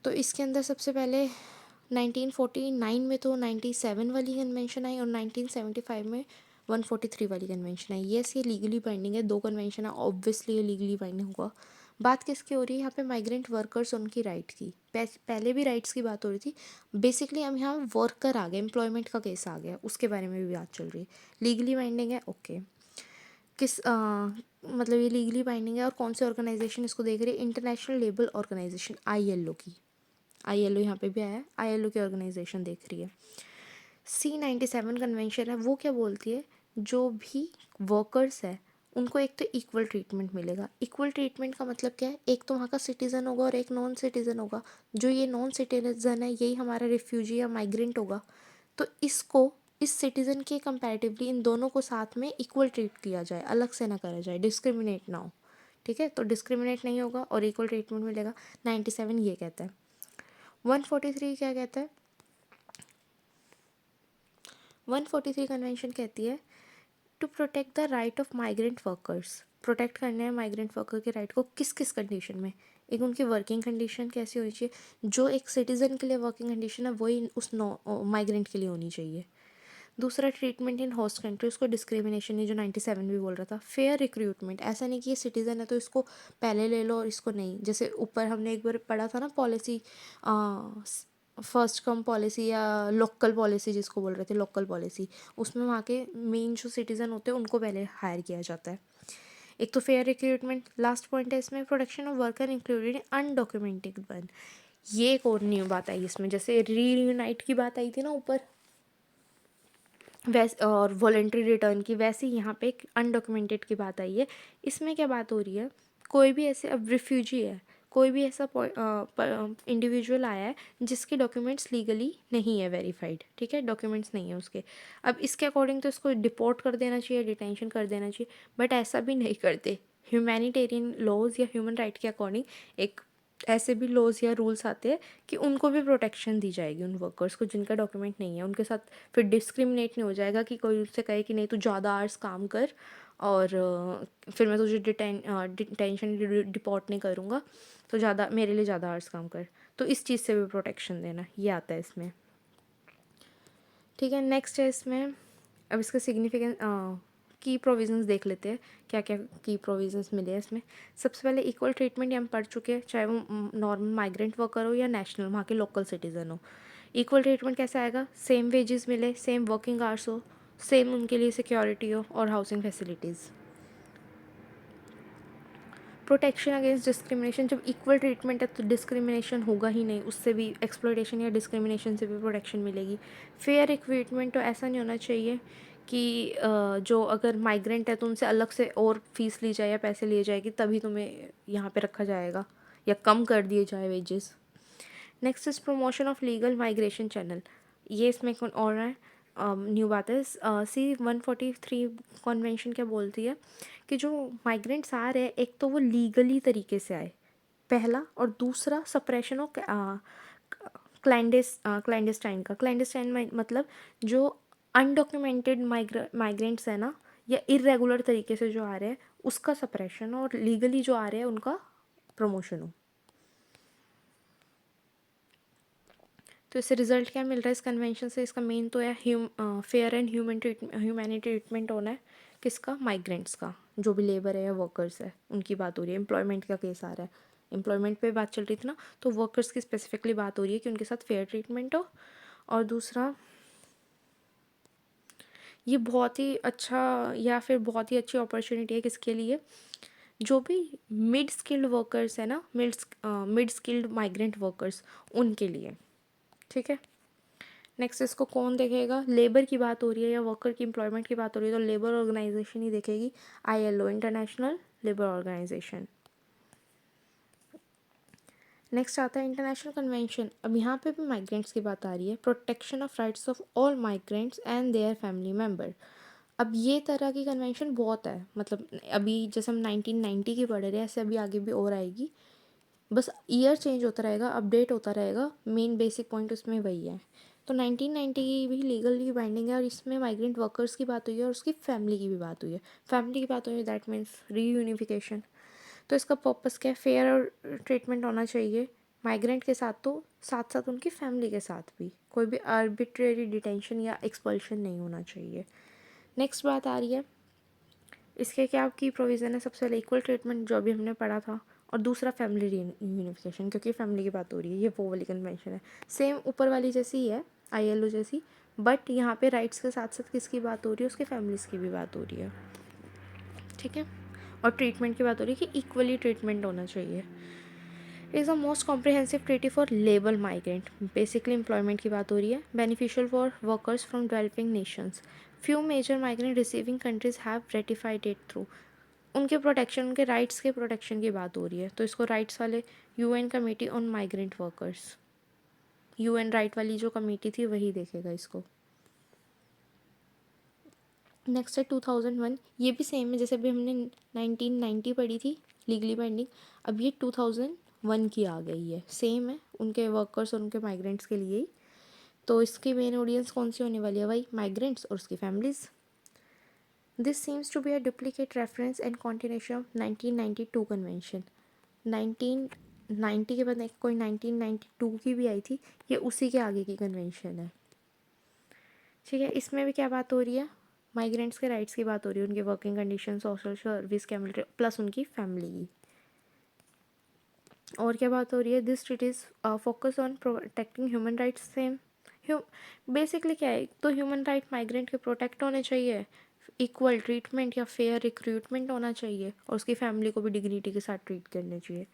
तो इसके अंदर सबसे पहले 1949 में तो 97 वाली कन्वेंशन आई और 1975 में 143 वाली कन्वेंशन आई। येस ये लीगली बाइंडिंग है, दो कन्वेंशन है, ऑब्वियसली ये लीगली बाइंडिंग होगा। बात किसकी हो रही है यहाँ पे, माइग्रेंट वर्कर्स, उनकी राइट की। पहले भी राइट्स की बात हो रही थी, बेसिकली अब यहाँ वर्कर आ गए, एम्प्लॉयमेंट का केस आ गया, उसके बारे में भी बात चल रही है। लीगली बाइंडिंग है, ओके। मतलब ये लीगली बाइंडिंग है और कौन सी ऑर्गेनाइजेशन इसको देख रही है, इंटरनेशनल लेबर ऑर्गेनाइजेशन ILO की। ILO यहाँ पे भी आया है, ILO की ऑर्गेनाइजेशन देख रही है। C97 कन्वेंशन है, वो क्या बोलती है, जो भी वर्कर्स है उनको एक तो इक्वल ट्रीटमेंट मिलेगा। इक्वल ट्रीटमेंट का मतलब क्या है, एक तो वहाँ का सिटीज़न होगा और एक नॉन सिटीज़न होगा। जो ये नॉन सिटीज़न है यही हमारा रिफ्यूजी या माइग्रेंट होगा, तो इसको इस सिटीज़न के कंपैरेटिवली इन दोनों को साथ में इक्वल ट्रीट किया जाए, अलग से ना करा जाए, डिस्क्रिमिनेट ना हो, ठीक है। तो डिस्क्रिमिनेट नहीं होगा और इक्वल ट्रीटमेंट मिलेगा, 97 ये कहता है। 143 क्या कहता है, 143 कन्वेंशन कहती है to protect the right of migrant workers, protect करना है माइग्रेंट वर्कर के राइट को किस किस कंडीशन में। एक उनकी वर्किंग कंडीशन कैसी होनी चाहिए, जो एक सिटीज़न के लिए वर्किंग कंडीशन है वही उस माइग्रेंट के लिए होनी चाहिए। दूसरा ट्रीटमेंट इन होस्ट कंट्री, उसको डिस्क्रिमिनेशन नहीं, जो 97 भी बोल रहा था। फेयर रिक्रूटमेंट, ऐसा नहीं कि ये सिटीज़न है तो इसको पहले ले लो और इसको नहीं, जैसे ऊपर हमने एक बार पढ़ा था ना पॉलिसी, फर्स्ट कम पॉलिसी या लोकल पॉलिसी जिसको बोल रहे थे, लोकल पॉलिसी, उसमें वहाँ के मेन जो सिटीज़न होते हैं उनको पहले हायर किया जाता है। एक तो फेयर रिक्रूटमेंट। लास्ट पॉइंट है इसमें protection of worker included undocumented one. ये एक और न्यू बात आई इसमें, जैसे रीयूनाइट की बात आई थी ना ऊपर वैसे, और वॉलेंट्री रिटर्न की, वैसे ही यहाँ पे एक अनडॉक्यूमेंटेड की बात आई है। इसमें क्या बात हो रही है, कोई भी ऐसे, अब रिफ्यूजी है, कोई भी ऐसा इंडिविजुअल आया है जिसके डॉक्यूमेंट्स लीगली नहीं है वेरीफाइड, ठीक है, डॉक्यूमेंट्स नहीं है उसके, अब इसके अकॉर्डिंग तो इसको डिपोर्ट कर देना चाहिए, डिटेंशन कर देना चाहिए, बट ऐसा भी नहीं करते। ह्यूमैनिटेरियन लॉज या ह्यूमन राइट के अकॉर्डिंग एक ऐसे भी लॉज या रूल्स आते हैं कि उनको भी प्रोटेक्शन दी जाएगी उन वर्कर्स को जिनका डॉक्यूमेंट नहीं है, उनके साथ फिर डिस्क्रिमिनेट नहीं हो जाएगा कि कोई उससे कहे कि नहीं तू ज़्यादा आवर्स काम कर और फिर मैं तुझे डिटेंशन डिपोर्ट नहीं करूँगा, तो ज़्यादा मेरे लिए ज़्यादा आवर्स काम कर, तो इस चीज़ से भी प्रोटेक्शन देना, ये आता है इसमें, ठीक है। नेक्स्ट है इसमें, अब इसका सिग्निफिकेंस की प्रोविजंस देख लेते हैं, क्या क्या की प्रोविजंस मिले हैं इसमें। सबसे पहले इक्वल ट्रीटमेंट हम पढ़ चुके हैं, चाहे वो नॉर्मल माइग्रेंट वर्कर हो या नेशनल वहाँ के लोकल सिटीज़न हो। इक्वल ट्रीटमेंट कैसे आएगा, सेम वेजेस मिले, सेम वर्किंग आवर्स हो, सेम उनके लिए सिक्योरिटी हो और housing facilities. Protection against discrimination, जब इक्वल ट्रीटमेंट है तो डिस्क्रिमिनेशन होगा ही नहीं, उससे भी एक्सप्लॉयटेशन या डिस्क्रिमिनेशन से भी प्रोटेक्शन मिलेगी। फेयर रिक्रूटमेंट, तो ऐसा नहीं होना चाहिए कि जो अगर माइग्रेंट है तो उनसे अलग से और फीस ली जाए या पैसे लिए जाएगी तभी तुम्हें यहाँ पे रखा जाएगा या कम कर दिए जाए wages. Next is promotion of legal migration channel, ये इसमें कौन और है, न्यू बात है। सी 143 कॉन्वेंशन क्या बोलती है कि जो माइग्रेंट्स आ रहे हैं एक तो वो लीगली तरीके से आए, पहला, और दूसरा सप्रेशन ऑफ क्लैंडेस्टाइन का, क्लैंडेस्टाइन मतलब जो अनडॉक्यूमेंटेड माइग्रेंट्स है ना, या इरेगुलर तरीके से जो आ रहे हैं उसका सप्रेशन, और लीगली जो आ रहे हैं उनका प्रमोशन हो। तो इससे रिजल्ट क्या मिल रहा है इस कन्वेंशन से, इसका मेन तो है फेयर एंड ह्यूमैनिटी ट्रीटमेंट होना है, किसका, माइग्रेंट्स का, जो भी लेबर है या वर्कर्स है उनकी बात हो रही है। एम्प्लॉयमेंट का केस आ रहा है, एम्प्लॉयमेंट पे बात चल रही थी ना, तो वर्कर्स की स्पेसिफिकली बात हो रही है कि उनके साथ फेयर ट्रीटमेंट हो। और दूसरा, ये बहुत ही अच्छा या फिर बहुत ही अच्छी अपॉर्चुनिटी है किसके लिए, जो भी मिड स्किल्ड वर्कर्स है ना, मिड स्किल्ड माइग्रेंट वर्कर्स, उनके लिए, ठीक है। नेक्स्ट इसको कौन देखेगा, लेबर की बात हो रही है या वर्कर की एम्प्लॉयमेंट की बात हो रही है तो लेबर ऑर्गेनाइजेशन ही देखेगी, ILO, international labour organisation. Next आता है इंटरनेशनल कन्वेंशन, अब यहाँ पे भी माइग्रेंट्स की बात आ रही है, protection of rights of all migrants and their family member. अब ये तरह की कन्वेंशन बहुत है, मतलब अभी जैसे हम 1990 की पढ़ रहे हैं ऐसे अभी आगे भी और आएगी, बस ईयर चेंज होता रहेगा, अपडेट होता रहेगा, मेन बेसिक पॉइंट उसमें वही है। तो 1990 की भी लीगली बाइंडिंग है और इसमें माइग्रेंट वर्कर्स की बात हुई है और उसकी फैमिली की भी बात हुई है, फैमिली की बात हुई है दैट मीन्स रीयूनिफिकेशन। तो इसका पर्पस क्या है, फेयर और ट्रीटमेंट होना चाहिए माइग्रेंट के साथ, तो साथ साथ उनकी फैमिली के साथ भी कोई भी आर्बिट्रेरी डिटेंशन या एक्सपल्शन नहीं होना चाहिए। नेक्स्ट बात आ रही है इसके क्या की प्रोविज़न है, सबसे पहले इक्वल ट्रीटमेंट जो अभी हमने पढ़ा था, और दूसरा फैमिली यूनिफिकेशन, क्योंकि फैमिली की बात हो रही है, ये वो वाली कन्वेंशन है, सेम ऊपर वाली जैसी ही है, ILO जैसी, बट यहाँ पे राइट्स के साथ साथ किसकी बात हो रही है, उसके फैमिलीज़ की भी बात हो रही है, ठीक है। और ट्रीटमेंट की बात हो रही है कि इक्वली ट्रीटमेंट होना चाहिए। Is the most comprehensive treaty for labour migrant, basically employment की बात हो रही है, beneficial for workers from developing nations, few major migrant receiving countries have ratified it through, उनके प्रोटेक्शन, उनके राइट्स के प्रोटेक्शन की बात हो रही है, तो इसको राइट्स वाले UN committee on migrant workers, UN right वाली जो कमेटी थी वही देखेगा इसको। नेक्स्ट है 2001, ये भी सेम है जैसे अभी हमने 1990 पढ़ी थी लीगली बाइंडिंग, अब ये 2001 की आ गई है, सेम है उनके वर्कर्स और उनके माइग्रेंट्स के लिए ही। तो इसकी मेन ऑडियंस कौन सी होने वाली है भाई, माइग्रेंट्स और उसकी families. This seems to be a duplicate reference and continuation of 1992 convention. 1990 के बाद एक कोई 1992 की भी आई थी, ये उसी के आगे की कन्वेंशन है। ठीक है, इसमें भी क्या बात हो रही है, माइग्रेंट्स के राइट्स की बात हो रही है, उनके वर्किंग कंडीशन, सोशल सर्विस कैमिलिटी प्लस उनकी फैमिली की। और क्या बात हो रही है, this treaties focus on protecting human rights. Same basically क्या है, तो ह्यूमन राइट माइग्रेंट के प्रोटेक्ट होने चाहिए, इक्वल ट्रीटमेंट या फेयर रिक्रूटमेंट होना चाहिए, और उसकी फैमिली को भी डिग्निटी के साथ ट्रीट करना चाहिए,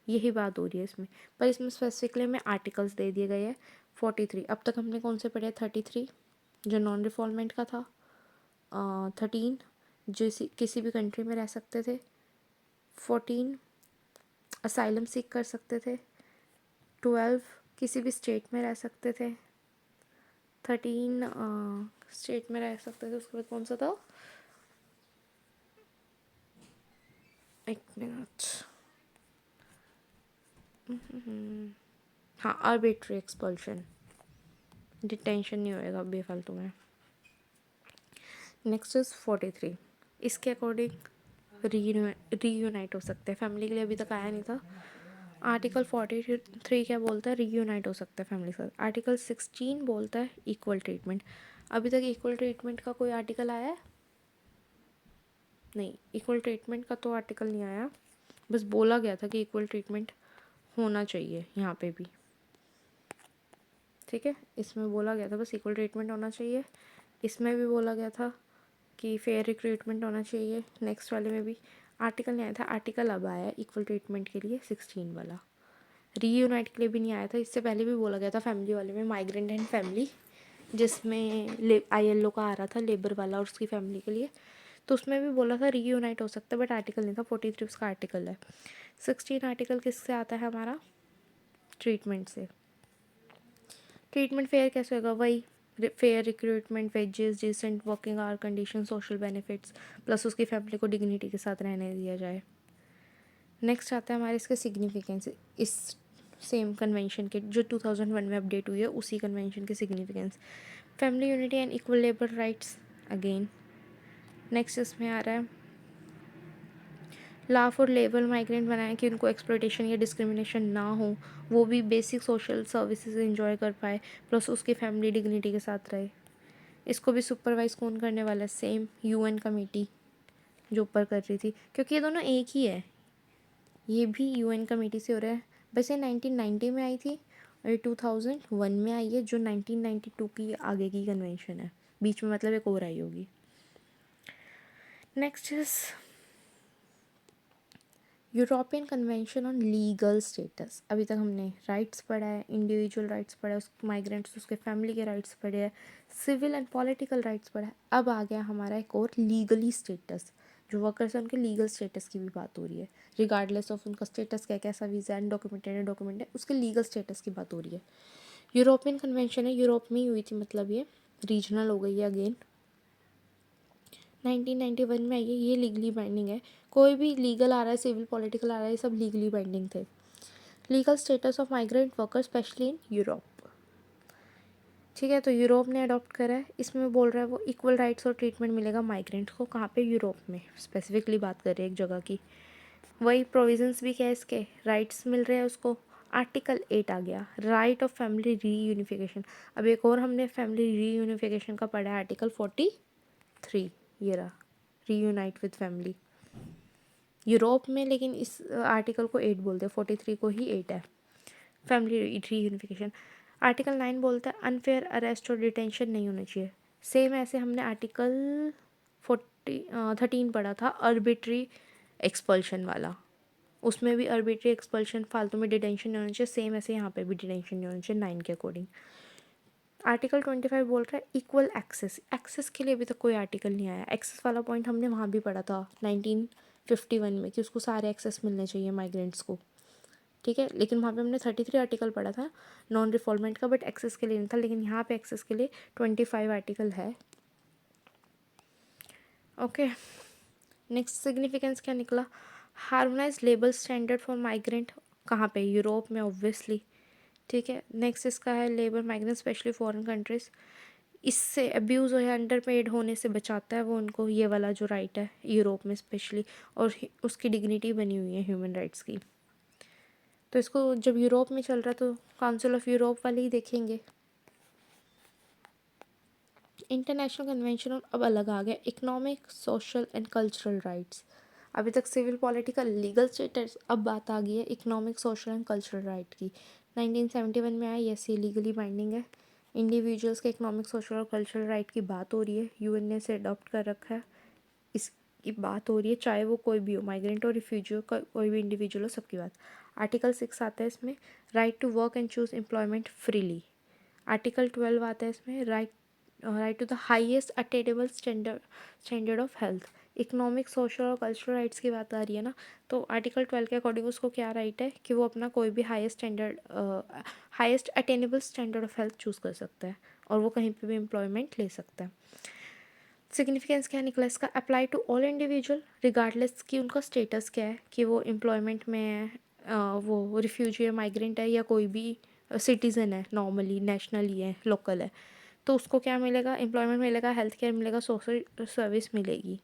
यही बात हो रही है इसमें। पर इसमें स्पेसिफिकली हमें आर्टिकल्स दे दिए गए हैं 43। अब तक हमने कौन से पढ़े, 33 जो नॉन रिफॉल्मेंट का था, 13 जो किसी भी कंट्री में रह सकते थे, 14 असाइलम सीख कर सकते थे, 12 किसी भी स्टेट में रह सकते थे, 13 स्टेट में रह सकते थे। उसके बाद कौन सा था, एक मिनट, हाँ आर्बिट्री एक्सपल्शन, डिटेंशन नहीं होएगा बेफालतू में। नेक्स्ट इज 43, इसके अकॉर्डिंग रीयूनाइट हो सकते हैं, फैमिली के लिए अभी तक आया नहीं था। आर्टिकल 43 क्या बोलता है, रीयूनाइट हो सकता है फैमिली के साथ। आर्टिकल 16 बोलता है इक्वल ट्रीटमेंट। अभी तक इक्वल ट्रीटमेंट का कोई आर्टिकल आया है नहीं, इक्वल ट्रीटमेंट का तो आर्टिकल नहीं आया, बस बोला गया था कि इक्वल ट्रीटमेंट होना चाहिए यहाँ पे भी। ठीक है, इसमें बोला गया था बस इक्वल ट्रीटमेंट होना चाहिए, इसमें भी बोला गया था कि फेयर रिक्रूटमेंट होना चाहिए, नेक्स्ट वाले में भी आर्टिकल नहीं आया था। आर्टिकल अब आया इक्वल ट्रीटमेंट के लिए 16 वाला, रीयूनाइट के लिए भी नहीं आया था, इससे पहले भी बोला गया था फैमिली वाले में, माइग्रेंट एंड फैमिली, जिसमें ILO का आ रहा था लेबर वाला और उसकी फैमिली के लिए, तो उसमें भी बोला था रीयूनाइट हो सकता है, बट आर्टिकल नहीं था। 43 उसका आर्टिकल है। 16 आर्टिकल किससे आता है हमारा, ट्रीटमेंट से। ट्रीटमेंट फेयर कैसे होगा, वही fair recruitment, wages, decent working hour condition, social benefits, plus उसकी फैमिली को डिग्निटी के साथ रहने दिया जाए। नेक्स्ट आता है हमारे इसके सिग्निफिकेंस, इस सेम कन्वेंशन के जो 2001 में अपडेट हुई है, उसी कन्वेंशन के significance, family unity and equal labour rights again. Next इसमें आ रहा है लॉ फॉर लेबर माइग्रेंट बनाए कि उनको एक्सप्लॉयटेशन या डिस्क्रिमिनेशन ना हो, वो भी बेसिक सोशल सर्विसेज एंजॉय कर पाए, प्लस उसकी फैमिली डिग्निटी के साथ रहे। इसको भी सुपरवाइज कौन करने वाला है, सेम UN कमेटी जो ऊपर कर रही थी, क्योंकि ये दोनों एक ही है, ये भी UN कमेटी से हो रहा है। वैसे 1990 में आई थी और ये 2001 में आई है, जो 1992 की आगे की कन्वेंशन है, बीच में मतलब एक और आई होगी। Next is European convention on legal status. अभी तक हमने राइट्स पढ़ा है, इंडिविजुअल राइट्स पढ़ा है, उस माइग्रेंट्स उसके फैमिली के राइट्स पढ़े हैं, सिविल एंड पॉलिटिकल राइट्स पढ़ा है। अब आ गया हमारा एक और लीगली स्टेटस, जो वर्कर्स हैं उनके लीगल स्टेटस की भी बात हो रही है, रिगार्डलेस ऑफ उनका स्टेटस क्या, कैसा वीज़ा एंड डॉक्यूमेंटेड है डॉक्यूमेंट है, उसके लीगल स्टेटस की बात हो रही है। यूरोपियन कन्वेंशन है, यूरोप में ही हुई थी, मतलब ये रीजनल हो गई है अगेन, 1991 में आई है, ये लीगली बाइंडिंग है। कोई भी लीगल आ रहा है, सिविल पॉलिटिकल आ रहा है, ये सब लीगली बाइंडिंग थे। Legal status of migrant worker specially in Europe. ठीक है, तो यूरोप ने अडॉप्ट करा है, इसमें बोल रहा है वो इक्वल राइट्स और ट्रीटमेंट मिलेगा माइग्रेंट को, कहाँ पे, यूरोप में। स्पेसिफिकली बात कर रहे हैं एक जगह की, वही प्रोविजंस भी क्या है इसके, राइट्स मिल रहे हैं उसको। आर्टिकल 8 आ गया, राइट ऑफ फैमिली रीयूनिफिकेशन। अब एक और हमने फैमिली रीयूनिफिकेशन का पढ़ा है, आर्टिकल 43, ये रहा, रीयूनाइट विद फैमिली यूरोप में, लेकिन इस आर्टिकल को 8 बोलते हैं, 43 को ही 8 है, फैमिली रीयूनिफिकेशन। आर्टिकल 9 बोलता है अनफेयर अरेस्ट और डिटेंशन नहीं होना चाहिए। सेम ऐसे हमने आर्टिकल 13 पढ़ा था, आर्बिट्री एक्सपल्शन वाला, उसमें भी आर्बिट्री एक्सपल्शन, फालतू में डिटेंशन नहीं होना चाहिए, सेम ऐसे यहाँ पे भी डिटेंशन नहीं होना चाहिए 9 के अकॉर्डिंग। आर्टिकल 25 बोल रहा है इक्वल एक्सेस, एक्सेस के लिए अभी तक कोई आर्टिकल नहीं आया। एक्सेस वाला पॉइंट हमने वहाँ भी पढ़ा था 1951 में, कि उसको सारे एक्सेस मिलने चाहिए माइग्रेंट्स को। ठीक है, लेकिन वहाँ पे हमने 33 आर्टिकल पढ़ा था नॉन रिफॉल्मेंट का, बट एक्सेस के लिए नहीं था, लेकिन यहाँ पे एक्सेस के लिए 25 आर्टिकल है। ओके, नेक्स्ट सिग्निफिकेंस क्या निकला, harmonise labour standard for migrant, कहाँ पे, यूरोप में ऑब्वियसली। ठीक है। नेक्स्ट इसका है labour migrant specially foreign countries, इससे अब्यूज़ या अंडर पेड होने से बचाता है वो उनको, ये वाला जो राइट है यूरोप में स्पेशली, और उसकी डिग्निटी बनी हुई है ह्यूमन राइट्स की। तो इसको जब यूरोप में चल रहा है तो काउंसिल ऑफ यूरोप वाले ही देखेंगे। इंटरनेशनल कन्वेंशन अब अलग आ गया, economic social and cultural rights. अभी तक सिविल पॉलिटिकल लीगल स्टेटस, अब बात आ गई है economic social and cultural right की। 1971 में आया, यस ये लीगली बाइंडिंग है। इंडिविजुअल्स के इकोनॉमिक सोशल और कल्चरल राइट की बात हो रही है, यूएन ने इसे अडॉप्ट कर रखा है। इसकी बात हो रही है चाहे वो कोई भी हो, माइग्रेंट हो, रिफ्यूजी हो, कोई भी इंडिविजुअल हो, सबकी बात। आर्टिकल 6 आता है इसमें, right to work and choose employment freely. Article 12 आता है इसमें, right to the highest attainable standard of health. Economic social और कल्चरल राइट्स की बात आ रही है ना, तो आर्टिकल 12 के अकॉर्डिंग उसको क्या राइट है कि वो अपना कोई भी highest attainable standard of health choose कर सकता है और वो कहीं पे भी एम्प्लॉयमेंट ले सकता है। सिग्निफिकेंस क्या निकला इसका, apply to all individual regardless कि उनका स्टेटस क्या है, कि वो एम्प्लॉयमेंट में है, वो रिफ्यूजी है, माइग्रेंट है, या कोई भी सिटीज़न है, नॉर्मली नेशनली है, लोकल है, तो उसको क्या मिलेगा, एम्प्लॉयमेंट मिलेगा, हेल्थ केयर मिलेगा, सोशल सर्विस मिलेगी।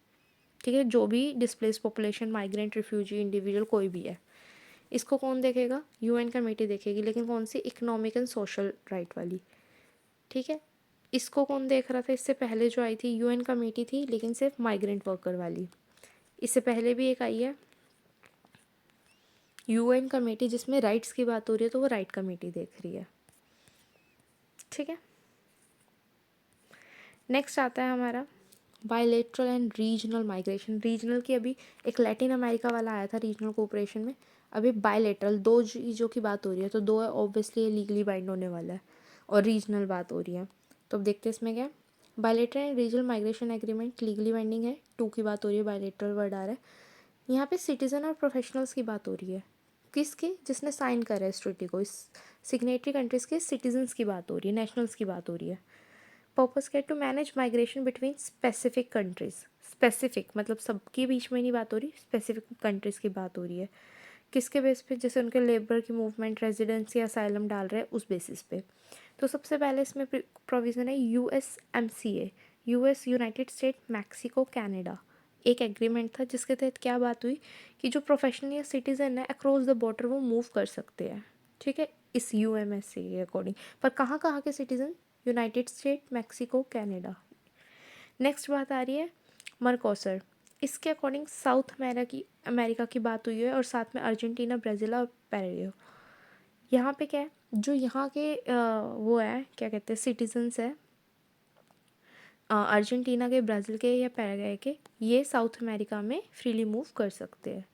ठीक है, जो भी displace population, migrant, refugee, individual कोई भी है, इसको कौन देखेगा, यूएन कमेटी देखेगी, लेकिन कौन सी, इकोनॉमिक एंड सोशल राइट वाली। ठीक है, इसको कौन देख रहा था, इससे पहले जो आई थी यूएन कमेटी थी, लेकिन सिर्फ माइग्रेंट वर्कर वाली। इससे पहले भी एक आई है यूएन कमेटी जिसमें राइट्स की बात हो रही है, तो वो राइट कमेटी देख रही है। ठीक है, नेक्स्ट आता है हमारा bilateral and regional migration. Regional की अभी एक लैटिन अमेरिका वाला आया था रीजनल कोऑपरेशन में, अभी बायलेटरल दो चीज़ों की बात हो रही है, तो दो है ऑब्वियसली लीगली बाइंड होने वाला है, और रीजनल बात हो रही है। तो अब देखते हैं इसमें क्या है, bilateral and regional migration agreement legally binding है, 2 की बात हो रही है, बायलेटरल वर्ड आ रहा है यहाँ पे, सिटीजन और प्रोफेशनल्स की बात हो रही है, किसकी, जिसने साइन करा है इस ट्रीटी को, इस सिग्नेटरी कंट्रीज़ के सिटीजन्स की बात हो रही है, नेशनल्स की बात हो रही है। पर्पस क्या, to manage migration between specific countries, specific मतलब सबके बीच में नहीं बात हो रही, स्पेसिफिक कंट्रीज़ की बात हो रही है, किसके बेस पे, जैसे उनके लेबर की मूवमेंट, रेजिडेंसी या असाइलम डाल रहे हैं उस बेसिस पे। तो सबसे पहले इसमें प्रोविज़न है USMCA, US, United state, Mexico, Canada, एक एग्रीमेंट था जिसके तहत क्या बात हुई कि जो प्रोफेशनल या सिटीज़न है अक्रॉस द बॉर्डर वो मूव कर सकते हैं। ठीक है, इस UMSCA के अकॉर्डिंग, पर कहाँ कहाँ के citizen, United state, Mexico, Canada. Next बात आ रही है मर्कोसर, इसके अकॉर्डिंग साउथ अमेरिका की बात हुई है, और साथ में अर्जेंटीना, ब्राज़ील और पैराग्वे। यहाँ पे क्या है, जो यहाँ के वो है क्या कहते हैं सिटीजन्स है, अर्जेंटीना के, ब्राज़ील के या पैराग्वे के, ये साउथ अमेरिका में फ्रीली मूव कर सकते हैं।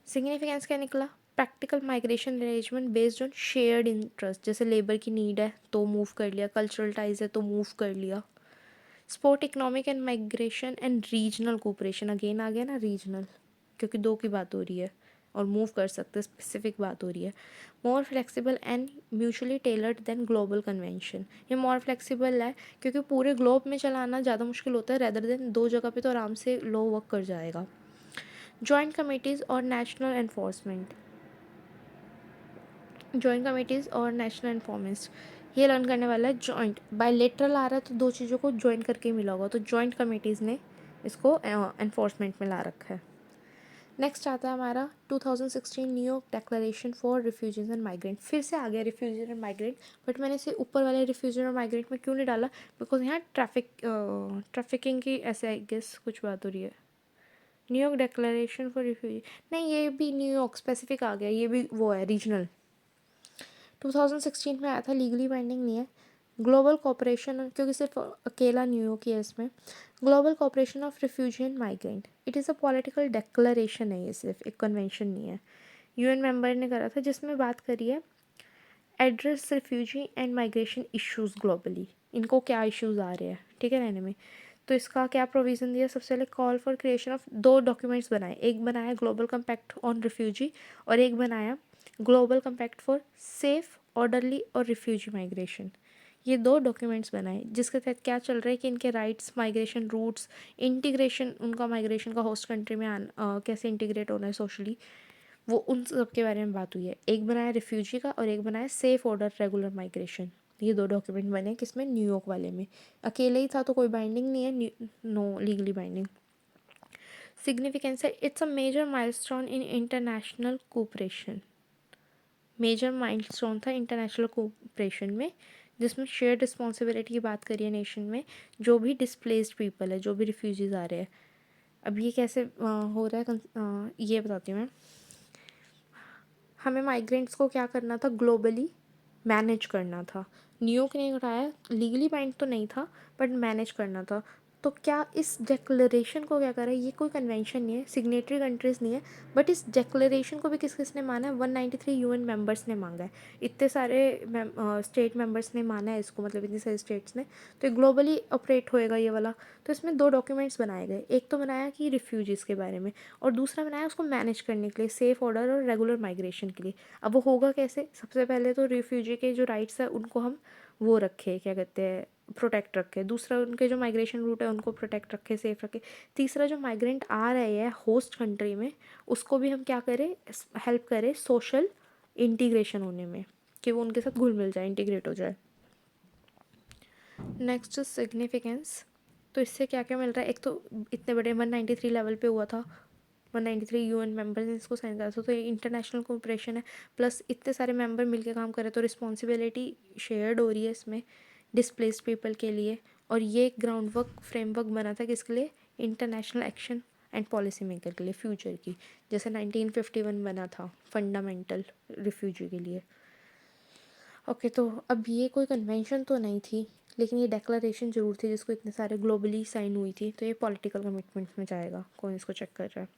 सिग्निफिकेंस क्या निकला, practical migration arrangement based on shared interest, जैसे लेबर की नीड है तो मूव कर लिया, कल्चरल टाइज है तो मूव कर लिया। Sport, economic and migration and regional cooperation, again आ गया ना रीजनल, क्योंकि दो की बात हो रही है और मूव कर सकते, स्पेसिफिक बात हो रही है। More flexible and mutually tailored than global convention, ये मोर फ्लेक्सिबल है क्योंकि पूरे ग्लोब में चलाना ज़्यादा मुश्किल होता है, रेदर देन दो जगह पे तो आराम से लो वर्क कर जाएगा। जॉइंट कमिटीज़ और नेशनल एनफोर्समेंट, जॉइंट कमिटीज़ और नेशनल इन्फॉर्मेंस, ये लर्न करने वाला है। जॉइंट बायलेटरल आ रहा है तो दो चीज़ों को जॉइन करके मिला होगा, तो जॉइंट कमिटीज़ ने इसको एनफोर्समेंट में ला रखा है। नेक्स्ट आता है हमारा 2016 New York declaration for refugees and migrant, फिर से आ गया रिफ्यूजीज एंड माइग्रेंट, बट मैंने इसे ऊपर वाले रिफ्यूजी और माइग्रेंट में क्यों नहीं डाला, बिकॉज यहाँ ट्रैफिकिंग की ऐसे आई गेस कुछ बात हो रही है। न्यूयॉर्क डिक्लेरेशन फॉर रिफ्यूजी, नहीं ये भी न्यूयॉर्क स्पेसिफिक आ गया, ये भी वो है रीजनल, 2016 में आया था, लीगली बाइंडिंग नहीं है। ग्लोबल कोऑपरेशन, क्योंकि सिर्फ अकेला न्यूयॉर्क ही है इसमें, global cooperation of refugee and migrant, it is a political declaration है, ये सिर्फ एक कन्वेंशन नहीं है, यूएन मेंबर ने करा था, जिसमें बात करी है address refugee and migration issues globally, इनको क्या इश्यूज़ आ रहे हैं, ठीक है, रहने में। तो इसका क्या प्रोविज़न दिया, सबसे पहले कॉल फॉर क्रिएशन ऑफ, दो डॉक्यूमेंट्स बनाए, एक बनाया ग्लोबल कम्पैक्ट ऑन रिफ्यूजी और एक बनाया global compact for safe, orderly और रिफ्यूजी माइग्रेशन। ये दो डॉक्यूमेंट्स बनाए जिसके तहत क्या चल रहा है कि इनके राइट्स, माइग्रेशन रूट्स, इंटीग्रेशन, उनका माइग्रेशन का होस्ट कंट्री में कैसे इंटीग्रेट होना है सोशली, वो उन सब के बारे में बात हुई है। एक बनाया रिफ्यूजी का और एक बनाया सेफ ऑर्डर रेगुलर माइग्रेशन। ये 2 डॉक्यूमेंट बने किसमें, न्यूयॉर्क वाले में। अकेले ही था तो कोई बाइंडिंग नहीं है, नो लीगली बाइंडिंग। सिग्निफिकेंस है, it's a major milestone in international cooperation. Major milestone था इंटरनेशनल कोऑपरेशन में, जिसमें शेयर्ड रिस्पॉन्सिबिलिटी की बात करिए नेशन में, जो भी डिस्प्लेस्ड पीपल है, जो भी रिफ्यूजीज आ रहे हैं। अब ये कैसे हो रहा है, ये बताती हूँ मैं। हमें माइग्रेंट्स को क्या करना था, ग्लोबली मैनेज करना था। न्यूयॉर्क ने उठाया, लीगली बाइंड तो नहीं था बट मैनेज करना था। तो क्या इस डिक्लेरेशन को क्या करा, ये कोई कन्वेंशन नहीं है, सिग्नेटरी कंट्रीज़ नहीं है, बट इस डिक्लेरेशन को भी किस किसने माना है, 193 यूएन मेंबर्स ने मांगा है। इतने सारे स्टेट मेंबर्स ने माना है इसको, मतलब इतने सारे स्टेट्स ने। तो ये ग्लोबली ऑपरेट होएगा ये वाला। तो इसमें 2 डॉक्यूमेंट्स बनाए गए, एक तो बनाया कि रिफ्यूजीज़ के बारे में, और दूसरा बनाया उसको मैनेज करने के लिए, सेफ ऑर्डर और रेगुलर माइग्रेशन के लिए। अब वो होगा कैसे, सबसे पहले तो रिफ्यूजी के जो राइट्स है उनको हम वो रखे, क्या कहते हैं, प्रोटेक्ट रखे। दूसरा, उनके जो माइग्रेशन रूट है उनको प्रोटेक्ट रखे, सेफ रखे। तीसरा, जो माइग्रेंट आ रहे हैं होस्ट कंट्री में, उसको भी हम क्या करें, हेल्प करें सोशल इंटीग्रेशन होने में, कि वो उनके साथ घुल मिल जाए, इंटीग्रेट हो जाए। Next significance. तो इससे क्या क्या मिल रहा है, एक तो इतने बड़े 193 लेवल पे हुआ था, 193 यूएन मेंबर्स ने इसको साइन करा था, तो ये इंटरनेशनल कोऑपरेशन है। प्लस इतने सारे मेंबर मिलके काम कर रहे हैं, तो रिस्पॉन्सिबिलिटी शेयर्ड हो रही है इसमें डिस्प्लेस्ड पीपल के लिए। और ये एक ग्राउंड वर्क फ्रेमवर्क बना था किसके लिए, international action and policy maker के लिए, फ्यूचर की, जैसे 1951 बना था फंडामेंटल रिफ्यूजी के लिए। ओके, तो अब ये कोई कन्वेंशन तो नहीं थी, लेकिन ये डेक्लरेशन ज़रूर थी जिसको इतने सारे ग्लोबली साइन हुई थी, तो ये पॉलिटिकल कमिटमेंट्स में जाएगा। कौन इसको चेक कर रहा है।